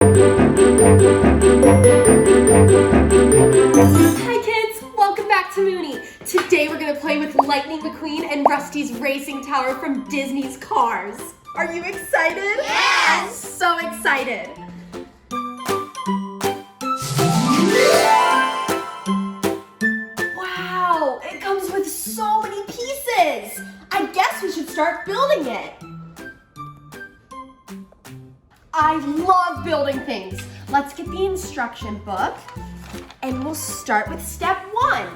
Hi kids, welcome back to Moony. Today we're gonna play with Lightning McQueen and Rusty's racing tower from Disney's Cars. Are you excited? Yes! So excited. Wow, it comes with so many pieces. I guess we should start building it. I love building things. Let's get the instruction book and we'll start with step 1.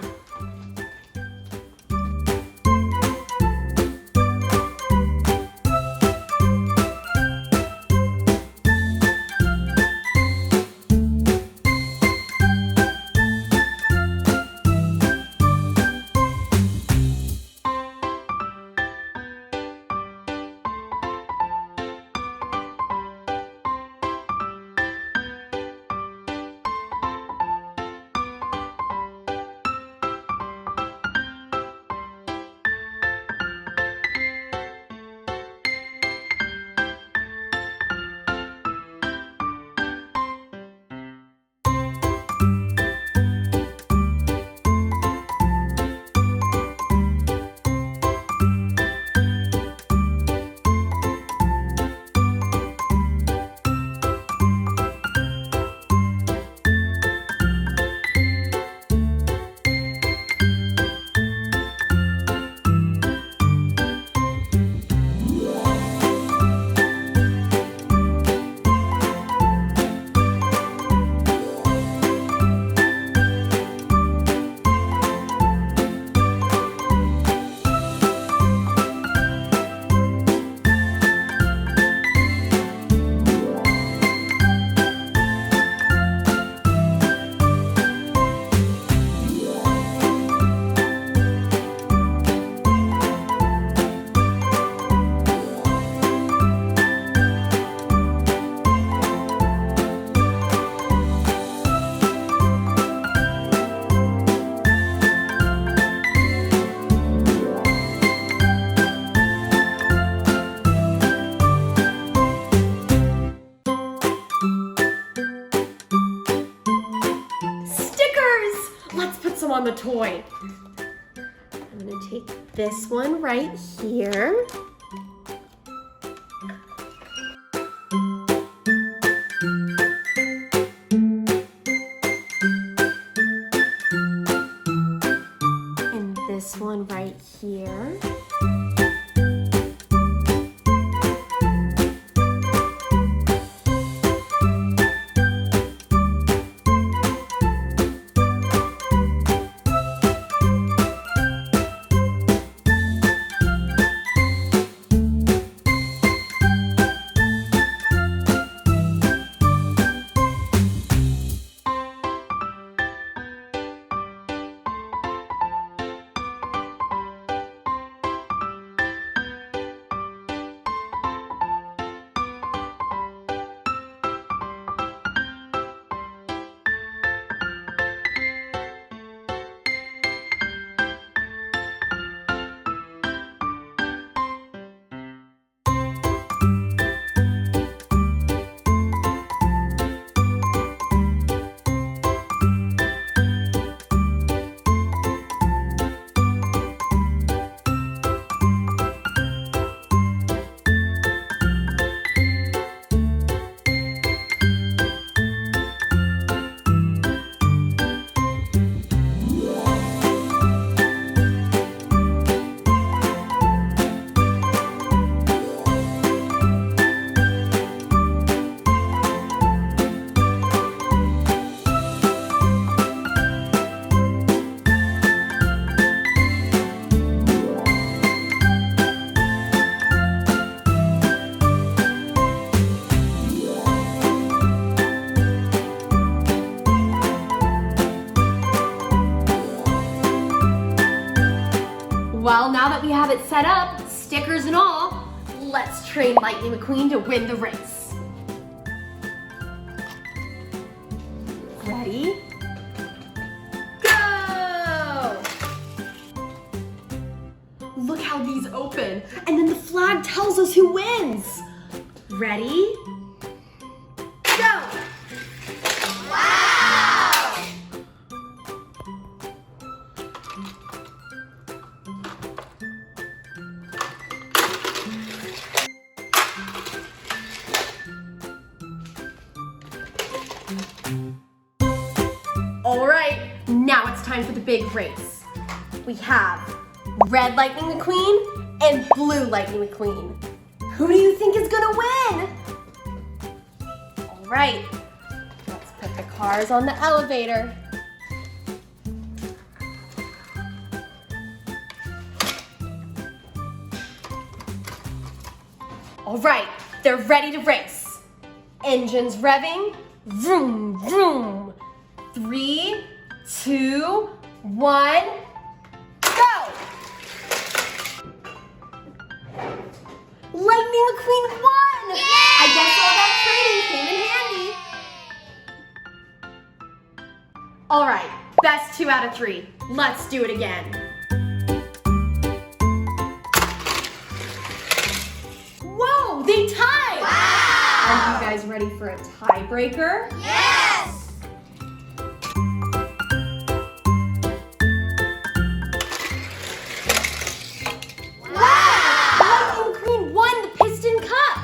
On the toy. I'm gonna take this one right here. And this one right here. Well, now that we have it set up, stickers and all, let's train Lightning McQueen to win the race. Ready? Go! Look how these open, and then the flag tells us who wins. Ready? Go! All right, now it's time for the big race. We have Red Lightning McQueen and Blue Lightning McQueen. Who do you think is gonna win? All right, let's put the cars on the elevator. All right, they're ready to race. Engines revving, vroom, vroom. 3, 2, 1, go! Lightning McQueen won! Yay! I guess all that training came in handy. All right, best 2 out of 3. Let's do it again. Whoa, they tied! Wow! Are you guys ready for a tiebreaker? Yes! Lightning McQueen won the Piston Cup!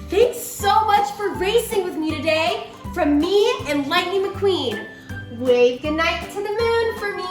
Thanks so much for racing with me today. From me and Lightning McQueen. Wave goodnight to the moon for me.